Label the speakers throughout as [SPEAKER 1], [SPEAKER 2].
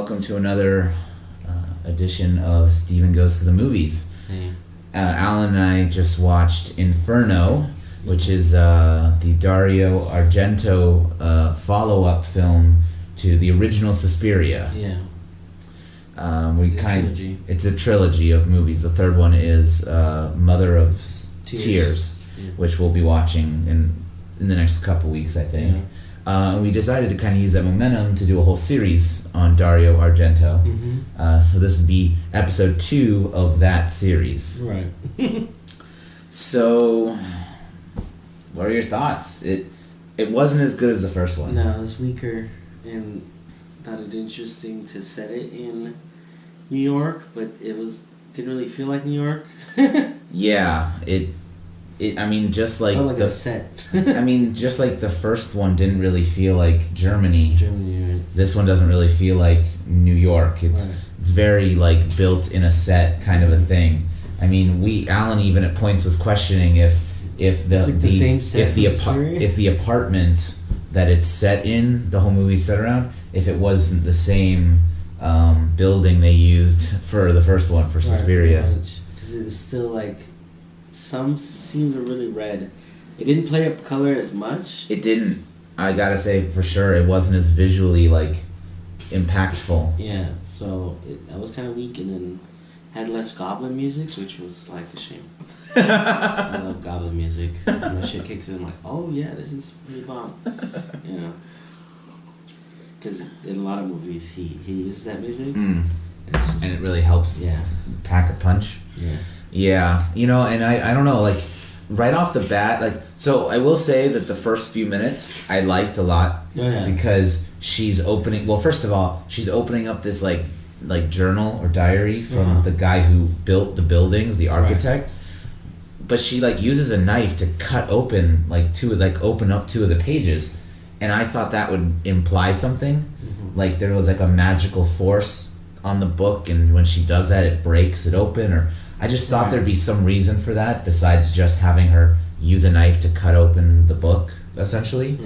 [SPEAKER 1] Welcome to another edition of Steven Goes to the Movies.
[SPEAKER 2] Hey.
[SPEAKER 1] Alan and I just watched Inferno, which is the Dario Argento follow-up film to the original Suspiria.
[SPEAKER 2] Yeah.
[SPEAKER 1] It's a trilogy of movies. The third one is Mother of Tears,
[SPEAKER 2] yeah.
[SPEAKER 1] which we'll be watching in the next couple weeks, I think.
[SPEAKER 2] Yeah.
[SPEAKER 1] And we decided to kind of use that momentum to do a whole series on Dario Argento.
[SPEAKER 2] Mm-hmm.
[SPEAKER 1] So this would be episode 2 of that series.
[SPEAKER 2] Right.
[SPEAKER 1] So, what are your thoughts? It wasn't as good as the first one.
[SPEAKER 2] No, it was weaker, and thought it interesting to set it in New York, but didn't really feel like New York.
[SPEAKER 1] Yeah, I mean, just like
[SPEAKER 2] a set.
[SPEAKER 1] I mean, just like the first one didn't really feel like Germany.
[SPEAKER 2] Right.
[SPEAKER 1] This one doesn't really feel like New York. It's very like built in a set kind of a thing. I mean, Alan even at points was questioning if the
[SPEAKER 2] same set
[SPEAKER 1] if the apartment that it's set in, the whole movie's set around, if it wasn't the same building they used for the first one for Suspiria.
[SPEAKER 2] Because it was still like. Some scenes were really red. It didn't play up color as much.
[SPEAKER 1] It didn't. I gotta say for sure, it wasn't as visually like impactful.
[SPEAKER 2] Yeah, so that was kind of weak, and then had less goblin music, which was like a shame. I love goblin music. And that shit kicks in, I'm like, oh yeah, this is pretty bomb. You know, because in a lot of movies he uses that music,
[SPEAKER 1] and it really helps.
[SPEAKER 2] Yeah,
[SPEAKER 1] pack a punch.
[SPEAKER 2] Yeah.
[SPEAKER 1] Yeah, and I don't know, like, right off the bat, like, so I will say that the first few minutes I liked a lot.
[SPEAKER 2] Oh, yeah.
[SPEAKER 1] Because she's opening, well, first of all, she's opening up this, like journal or diary from the guy who built the buildings, the architect. Right. But she, like, uses a knife to cut open, open up 2 of the pages. And I thought that would imply something. Mm-hmm. Like, there was, like, a magical force on the book, and when she does that, it breaks it open, or... I just thought there'd be some reason for that besides just having her use a knife to cut open the book, essentially.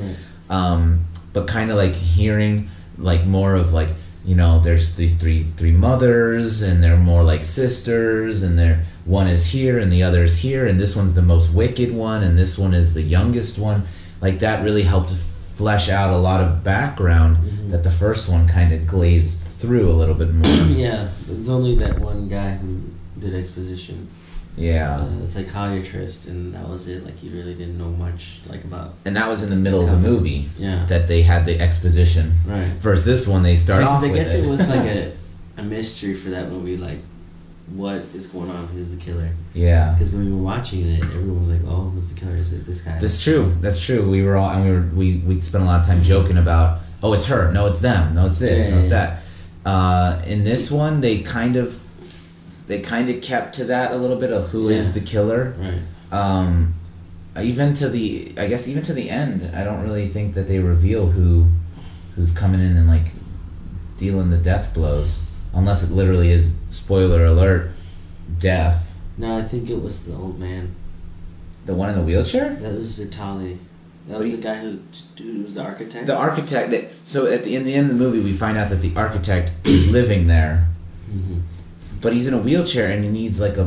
[SPEAKER 1] Right. But kind of like hearing like more of like, there's the three mothers, and they're more like sisters, and one is here and the other is here, and this one's the most wicked one, and this one is the youngest one. Like that really helped flesh out a lot of background that the first one kind of glazed through a little bit more.
[SPEAKER 2] Yeah, there's only that one guy who did exposition.
[SPEAKER 1] Yeah.
[SPEAKER 2] The psychiatrist, and that was it. Like, you really didn't know much, like, about...
[SPEAKER 1] And that was in the middle of the movie.
[SPEAKER 2] Yeah.
[SPEAKER 1] That they had the exposition.
[SPEAKER 2] Right.
[SPEAKER 1] Versus this one, they start off with it.
[SPEAKER 2] I guess it was like a mystery for that movie, like, what is going on? Who's the killer?
[SPEAKER 1] Yeah.
[SPEAKER 2] Because when we were watching it, everyone was like, oh, who's the killer? Is it this guy?
[SPEAKER 1] That's true. We were all... And we spent a lot of time joking about, oh, it's her. No, it's them. No, it's this. No, it's that. In this one, they kind of kept to that a little bit of who is the killer.
[SPEAKER 2] Right.
[SPEAKER 1] Even to the end, I don't really think that they reveal who's coming in and like dealing the death blows, unless it literally is, spoiler alert, death.
[SPEAKER 2] No, I think it was the old man.
[SPEAKER 1] The one in the wheelchair?
[SPEAKER 2] That was Vitaly. That was the guy who was the architect.
[SPEAKER 1] The architect. So in the end of the movie, we find out that the architect is living there. Mm-hmm. But he's in a wheelchair and he needs like a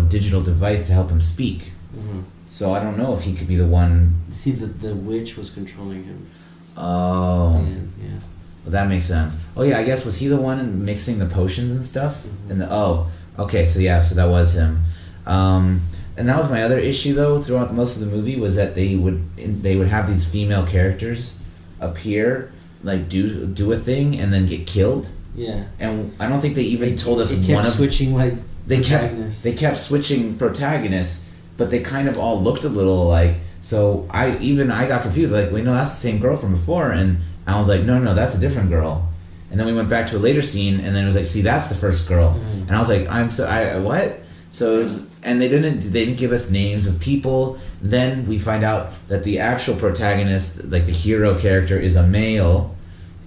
[SPEAKER 1] digital device to help him speak. Mm-hmm. So I don't know if he could be the one.
[SPEAKER 2] See, the witch was controlling him.
[SPEAKER 1] Oh.
[SPEAKER 2] Yeah.
[SPEAKER 1] Well, that makes sense. Oh yeah, I guess was he the one mixing the potions and stuff? Mm-hmm. Okay, so that was him. And that was my other issue though throughout most of the movie was that they would have these female characters appear, like do a thing and then get killed.
[SPEAKER 2] Yeah.
[SPEAKER 1] And I don't think they even told us
[SPEAKER 2] one of switching like protagonists.
[SPEAKER 1] They kept switching protagonists, but they kind of all looked a little alike. So I got confused. Like, wait, no, that's the same girl from before, and I was like, no, that's a different girl. And then we went back to a later scene, and then it was like, see, that's the first girl. Mm-hmm. And I was like, what? So it was, and they didn't give us names of people. Then we find out that the actual protagonist, like the hero character, is a male.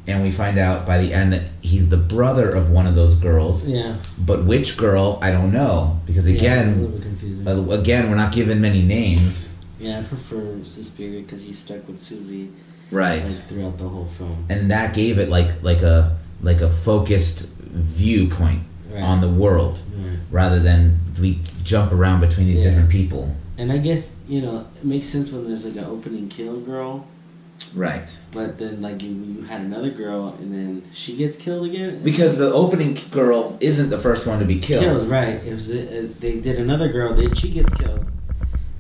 [SPEAKER 1] And we find out by the end that he's the brother of one of those girls.
[SPEAKER 2] Yeah.
[SPEAKER 1] But which girl, I don't know. Because again,
[SPEAKER 2] it's a little bit confusing.
[SPEAKER 1] Again, we're not given many names.
[SPEAKER 2] Yeah, I prefer Suspiria because he's stuck with Susie.
[SPEAKER 1] Right.
[SPEAKER 2] Like, throughout the whole film.
[SPEAKER 1] And that gave it like a like a focused viewpoint on the world, rather than we jump around between these different people.
[SPEAKER 2] And I guess, it makes sense when there's like an opening kill girl.
[SPEAKER 1] Right.
[SPEAKER 2] But then like you had another girl and then she gets killed again?
[SPEAKER 1] Because the opening girl isn't the first one to be killed.
[SPEAKER 2] Right. They did another girl, then she gets killed.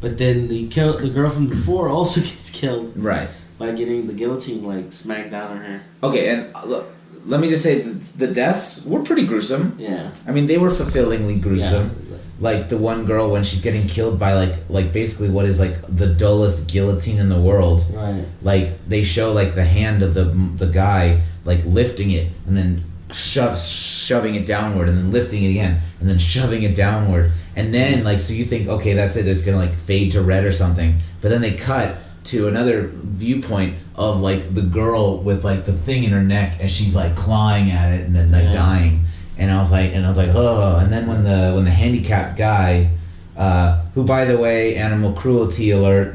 [SPEAKER 2] But then the girl from before also gets killed.
[SPEAKER 1] Right.
[SPEAKER 2] By getting the guillotine like smacked down on her. Okay,
[SPEAKER 1] and look, let me just say the deaths were pretty gruesome.
[SPEAKER 2] Yeah.
[SPEAKER 1] I mean, they were fulfillingly gruesome. Yeah. Like the one girl when she's getting killed by like basically what is like the dullest guillotine in the world.
[SPEAKER 2] Right.
[SPEAKER 1] Like they show like the hand of the guy like lifting it and then shoving it downward and then lifting it again and then shoving it downward and then like so you think okay that's it, it's gonna like fade to red or something, but then they cut to another viewpoint of like the girl with like the thing in her neck and she's like clawing at it and then like dying. And I was like, oh. And then when the handicapped guy, who by the way, animal cruelty alert.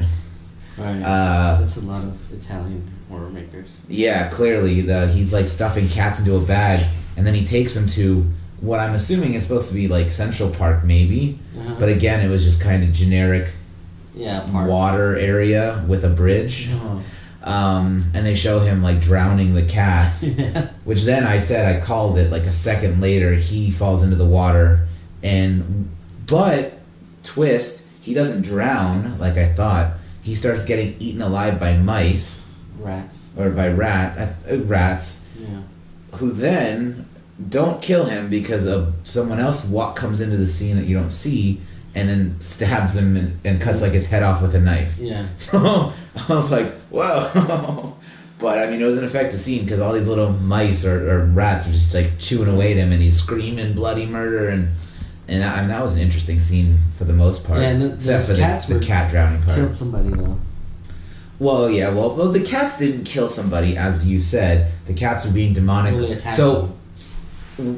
[SPEAKER 2] Right. That's a lot of Italian horror makers.
[SPEAKER 1] Yeah, clearly he's like stuffing cats into a bag, and then he takes them to what I'm assuming is supposed to be like Central Park, maybe. But again, it was just kind of generic.
[SPEAKER 2] Park.
[SPEAKER 1] Water area with a bridge. And they show him like drowning the cats, which then I called it like a second later he falls into the water but twist, he doesn't drown like I thought. He starts getting eaten alive by mice.
[SPEAKER 2] Rats.
[SPEAKER 1] Or by rats. Yeah. Who then don't kill him because of someone else comes into the scene that you don't see and then stabs him and cuts like his head off with a knife.
[SPEAKER 2] Yeah.
[SPEAKER 1] So I was like, whoa. But I mean, it was an effective scene because all these little mice or rats are just like chewing away at him, and he's screaming bloody murder, and that was an interesting scene for the most part.
[SPEAKER 2] Yeah, and
[SPEAKER 1] except for the cat drowning part.
[SPEAKER 2] Killed somebody though.
[SPEAKER 1] Well, yeah. Well, the cats didn't kill somebody, as you said. The cats were being demonic.
[SPEAKER 2] Really
[SPEAKER 1] so. Them.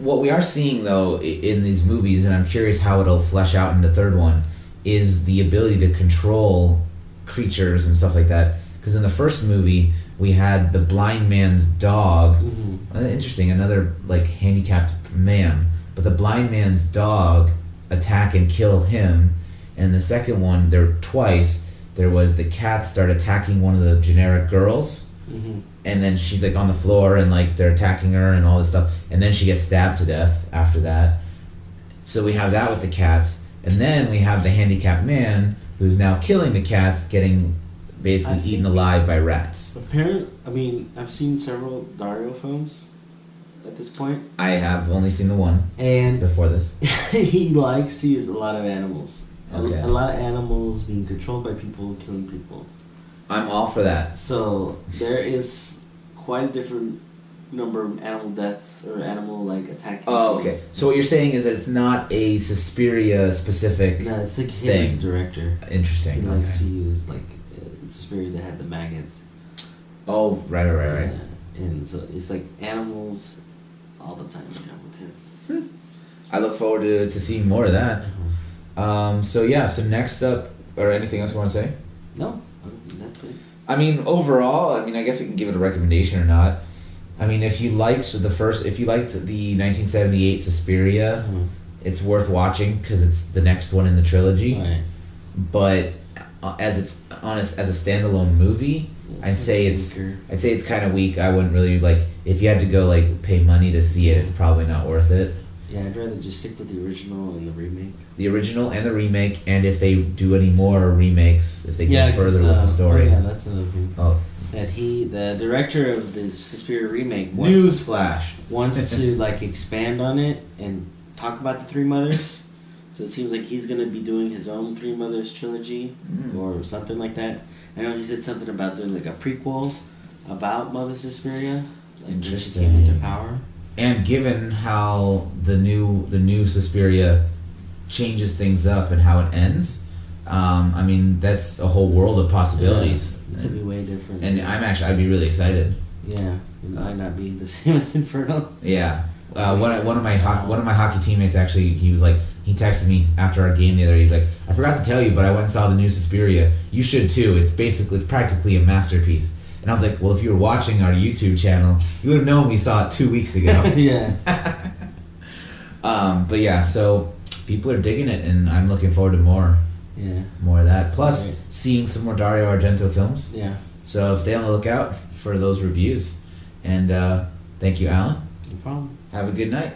[SPEAKER 1] What we are seeing, though, in these movies, and I'm curious how it'll flesh out in the third one, is the ability to control creatures and stuff like that. Because in the first movie, we had the blind man's dog. Mm-hmm. Interesting, another like handicapped man. But the blind man's dog attack and kill him. And in the second one, there was the cat start attacking one of the generic girls. Mm-hmm. And then she's like on the floor and like they're attacking her and all this stuff, and then she gets stabbed to death after that. So we have that with the cats, and then we have the handicapped man who's now killing the cats, getting basically eaten alive by rats.
[SPEAKER 2] I've seen several Dario films at this point.
[SPEAKER 1] I have only seen the one
[SPEAKER 2] and
[SPEAKER 1] before this.
[SPEAKER 2] He likes to use a lot of animals.
[SPEAKER 1] Okay.
[SPEAKER 2] A lot of animals being controlled by people, killing people.
[SPEAKER 1] I'm all for that.
[SPEAKER 2] So there is quite a different number of animal deaths or animal like attacking.
[SPEAKER 1] Oh, okay. So what you're saying is that it's not a Suspiria specific.
[SPEAKER 2] No, it's like him as a director.
[SPEAKER 1] Interesting.
[SPEAKER 2] He likes to use like Suspiria that had the maggots.
[SPEAKER 1] Oh, right.
[SPEAKER 2] Yeah. And so it's like animals all the time with him.
[SPEAKER 1] I look forward to seeing more of that.
[SPEAKER 2] Mm-hmm.
[SPEAKER 1] So next up, or anything else you want to say?
[SPEAKER 2] No. That's it.
[SPEAKER 1] I mean, overall, I guess we can give it a recommendation or not. I mean, if you liked the 1978 Suspiria, it's worth watching because it's the next one in the trilogy.
[SPEAKER 2] Right.
[SPEAKER 1] But as a standalone movie, I'd say it's kind of weak. I wouldn't really if you had to go pay money to see it, it's probably not worth it.
[SPEAKER 2] Yeah, I'd rather just stick with the original and the remake.
[SPEAKER 1] The original and the remake, and if they do any more remakes, if they go further with the story.
[SPEAKER 2] Oh yeah, that's another thing.
[SPEAKER 1] Oh.
[SPEAKER 2] That the director of the Suspiria remake
[SPEAKER 1] Newsflash
[SPEAKER 2] wants to expand on it and talk about the Three Mothers. So it seems like he's gonna be doing his own Three Mothers trilogy or something like that. I know he said something about doing a prequel about Mother Suspiria,
[SPEAKER 1] Interesting.
[SPEAKER 2] She came into power.
[SPEAKER 1] And given how the new Suspiria changes things up and how it ends, that's a whole world of possibilities.
[SPEAKER 2] Yeah, it could be way different.
[SPEAKER 1] And I'd be really excited.
[SPEAKER 2] Yeah, it might not be the same as Inferno.
[SPEAKER 1] Yeah, one of my hockey teammates actually, he texted me after our game the other day. He's like, I forgot to tell you, but I went and saw the new Suspiria. You should too. It's practically a masterpiece. And I was like, well, if you were watching our YouTube channel, you would have known we saw it 2 weeks ago.
[SPEAKER 2] Yeah.
[SPEAKER 1] But yeah, so people are digging it, and I'm looking forward to more of that. Plus, seeing some more Dario Argento films.
[SPEAKER 2] Yeah.
[SPEAKER 1] So stay on the lookout for those reviews. And thank you, Alan.
[SPEAKER 2] No problem.
[SPEAKER 1] Have a good night.